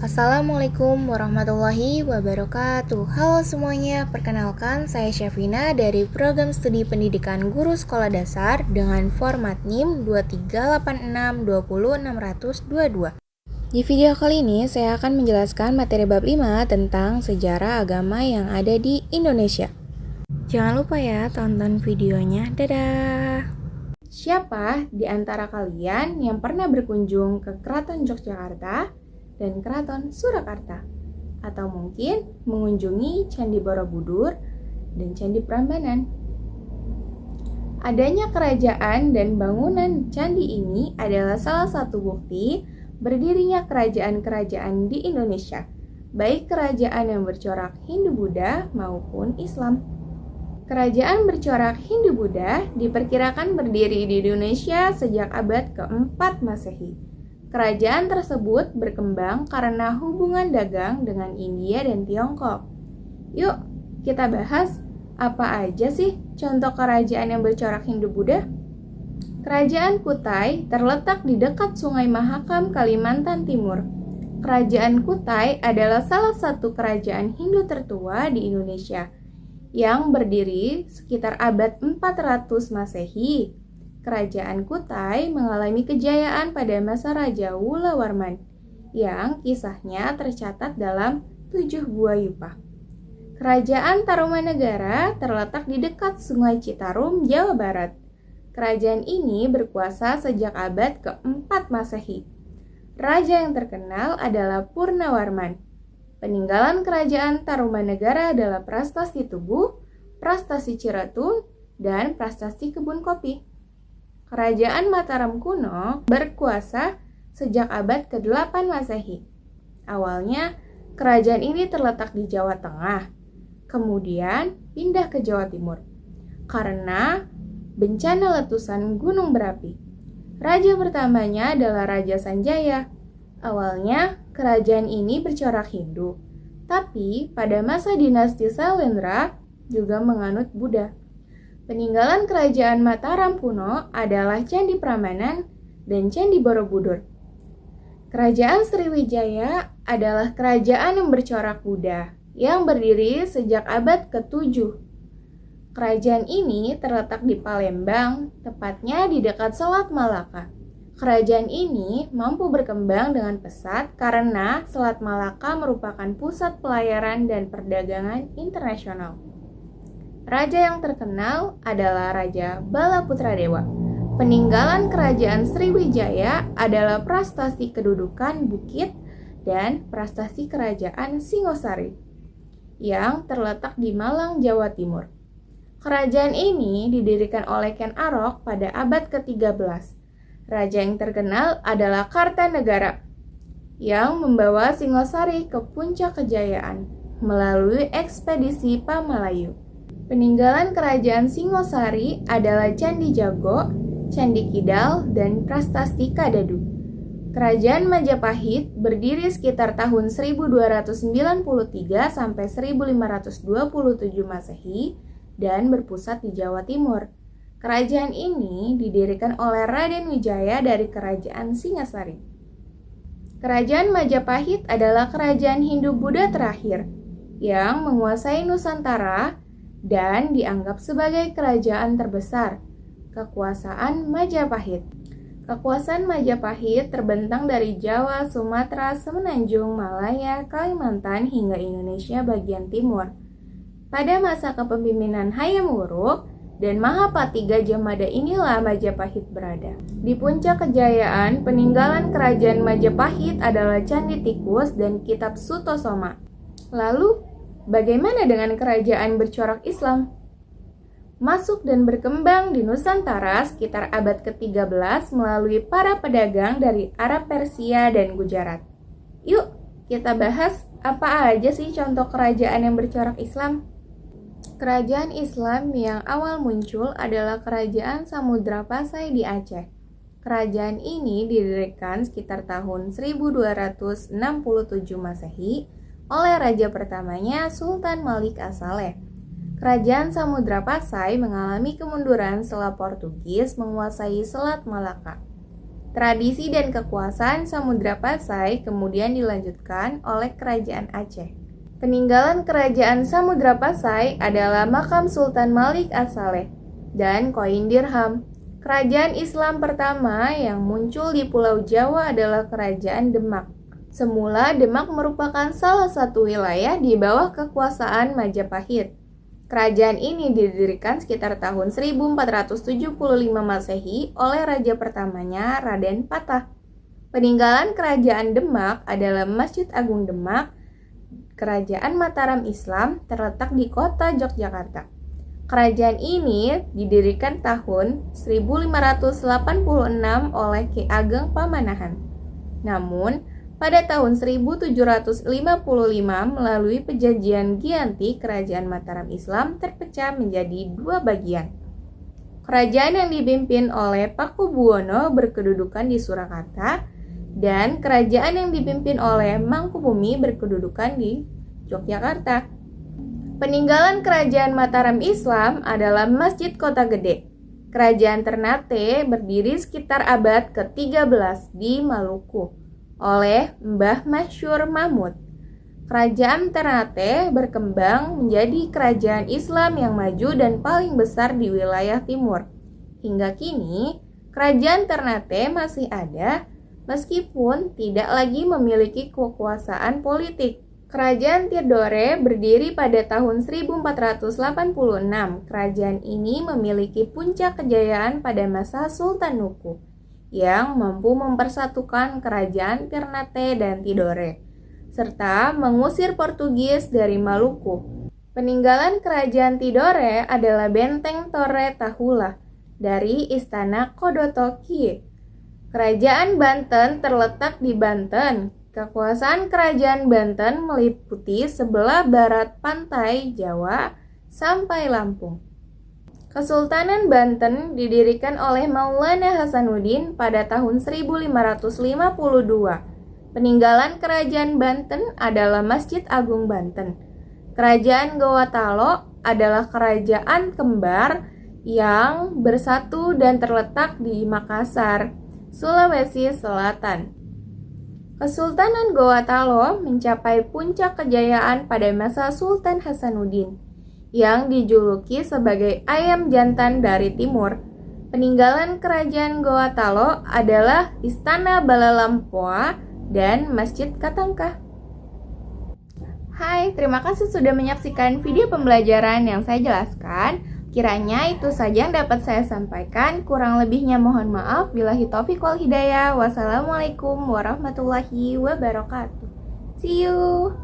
Assalamualaikum warahmatullahi wabarakatuh. Halo semuanya, perkenalkan saya Syafina dari program studi pendidikan guru sekolah dasar dengan format NIM 238620622. Di video kali ini saya akan menjelaskan materi bab 5 tentang sejarah agama yang ada di Indonesia. Jangan lupa ya tonton videonya. Dadah! Siapa di antara kalian yang pernah berkunjung ke Keraton Yogyakarta dan Keraton Surakarta? Atau mungkin mengunjungi Candi Borobudur dan Candi Prambanan? Adanya kerajaan dan bangunan candi ini adalah salah satu bukti berdirinya kerajaan-kerajaan di Indonesia, baik kerajaan yang bercorak Hindu-Buddha maupun Islam. Kerajaan bercorak Hindu-Buddha diperkirakan berdiri di Indonesia sejak abad ke-4 Masehi. Kerajaan tersebut berkembang karena hubungan dagang dengan India dan Tiongkok. Yuk, kita bahas apa aja sih contoh kerajaan yang bercorak Hindu-Buddha? Kerajaan Kutai terletak di dekat Sungai Mahakam, Kalimantan Timur. Kerajaan Kutai adalah salah satu kerajaan Hindu tertua di Indonesia yang berdiri sekitar abad 400 Masehi. Kerajaan Kutai mengalami kejayaan pada masa Raja Wulawarman yang kisahnya tercatat dalam 7 Gua Yupah. Kerajaan Tarumanegara terletak di dekat Sungai Citarum, Jawa Barat. Kerajaan ini berkuasa sejak abad ke-4 Masehi. Raja yang terkenal adalah Purnawarman. Peninggalan kerajaan Tarumanegara adalah Prastasi Tugu, Prastasi Ciratung, dan Prastasi Kebun Kopi. Kerajaan Mataram kuno berkuasa sejak abad ke-8 Masehi. Awalnya, kerajaan ini terletak di Jawa Tengah, kemudian pindah ke Jawa Timur karena bencana letusan gunung berapi. Raja pertamanya adalah Raja Sanjaya. Awalnya, kerajaan ini bercorak Hindu, tapi pada masa dinasti Sailendra juga menganut Buddha. Peninggalan kerajaan Mataram kuno adalah Candi Prambanan dan Candi Borobudur. Kerajaan Sriwijaya adalah kerajaan yang bercorak Buddha yang berdiri sejak abad ke-7. Kerajaan ini terletak di Palembang, tepatnya di dekat Selat Malaka. Kerajaan ini mampu berkembang dengan pesat karena Selat Malaka merupakan pusat pelayaran dan perdagangan internasional. Raja yang terkenal adalah Raja Balaputradewa. Peninggalan kerajaan Sriwijaya adalah Prastasi Kedudukan Bukit dan Prastasi Kerajaan Singosari yang terletak di Malang, Jawa Timur. Kerajaan ini didirikan oleh Ken Arok pada abad ke-13. Raja yang terkenal adalah Kartanegara yang membawa Singosari ke puncak kejayaan melalui ekspedisi Pamalayu. Peninggalan kerajaan Singosari adalah Candi Jago, Candi Kidal, dan Prastasti Kadadu. Kerajaan Majapahit berdiri sekitar tahun 1293 sampai 1527 Masehi dan berpusat di Jawa Timur. Kerajaan ini didirikan oleh Raden Wijaya dari Kerajaan Singasari. Kerajaan Majapahit adalah kerajaan Hindu-Buddha terakhir yang menguasai Nusantara dan dianggap sebagai kerajaan terbesar. Kekuasaan Majapahit. Kekuasaan Majapahit terbentang dari Jawa, Sumatera, Semenanjung, Malaya, Kalimantan hingga Indonesia bagian timur. Pada masa kepemimpinan Hayam Wuruk dan Mahapati Gajah Mada inilah Majapahit berada. Di puncak kejayaan, peninggalan kerajaan Majapahit adalah Candi Tikus dan Kitab Sutosoma. Lalu, bagaimana dengan kerajaan bercorak Islam? Masuk dan berkembang di Nusantara sekitar abad ke-13 melalui para pedagang dari Arab, Persia, dan Gujarat. Yuk, kita bahas apa aja sih contoh kerajaan yang bercorak Islam? Kerajaan Islam yang awal muncul adalah Kerajaan Samudra Pasai di Aceh. Kerajaan ini didirikan sekitar tahun 1267 Masehi oleh raja pertamanya Sultan Malik As-Saleh. Kerajaan Samudra Pasai mengalami kemunduran setelah Portugis menguasai Selat Malaka. Tradisi dan kekuasaan Samudra Pasai kemudian dilanjutkan oleh Kerajaan Aceh. Peninggalan Kerajaan Samudra Pasai adalah makam Sultan Malik As-Saleh dan koin dirham. Kerajaan Islam pertama yang muncul di Pulau Jawa adalah Kerajaan Demak. Semula Demak merupakan salah satu wilayah di bawah kekuasaan Majapahit. Kerajaan ini didirikan sekitar tahun 1475 Masehi oleh raja pertamanya Raden Patah. Peninggalan Kerajaan Demak adalah Masjid Agung Demak. Kerajaan Mataram Islam terletak di kota Yogyakarta. Kerajaan ini didirikan tahun 1586 oleh Ki Ageng Pamanahan. Namun, pada tahun 1755 melalui perjanjian Giyanti, Kerajaan Mataram Islam terpecah menjadi dua bagian. Kerajaan yang dipimpin oleh Pakubuwono berkedudukan di Surakarta dan kerajaan yang dipimpin oleh Mangkubumi berkedudukan di Yogyakarta. Peninggalan Kerajaan Mataram Islam adalah Masjid Kota Gede. Kerajaan Ternate berdiri sekitar abad ke-13 di Maluku oleh Mbah Masyur Mahmud. Kerajaan Ternate berkembang menjadi kerajaan Islam yang maju dan paling besar di wilayah timur. Hingga kini, Kerajaan Ternate masih ada meskipun tidak lagi memiliki kekuasaan politik. Kerajaan Tidore berdiri pada tahun 1486. Kerajaan ini memiliki puncak kejayaan pada masa Sultan Nuku yang mampu mempersatukan Kerajaan Ternate dan Tidore, serta mengusir Portugis dari Maluku. Peninggalan Kerajaan Tidore adalah Benteng Torre Tahula dari Istana Kodoto Kie. Kerajaan Banten terletak di Banten. Kekuasaan Kerajaan Banten meliputi sebelah barat pantai Jawa sampai Lampung. Kesultanan Banten didirikan oleh Maulana Hasanuddin pada tahun 1552. Peninggalan Kerajaan Banten adalah Masjid Agung Banten. Kerajaan Gowatalo adalah kerajaan kembar yang bersatu dan terletak di Makassar, Sulawesi Selatan. Kesultanan Gowatalo mencapai puncak kejayaan pada masa Sultan Hasanuddin, yang dijuluki sebagai ayam jantan dari timur. Peninggalan Kerajaan Gowatalo adalah Istana Balalampoa dan Masjid Katangka. Hai, terima kasih sudah menyaksikan video pembelajaran yang saya jelaskan. Kiranya itu saja yang dapat saya sampaikan. Kurang lebihnya mohon maaf. Billahi taufiq wal hidayah. Wassalamualaikum warahmatullahi wabarakatuh. See you.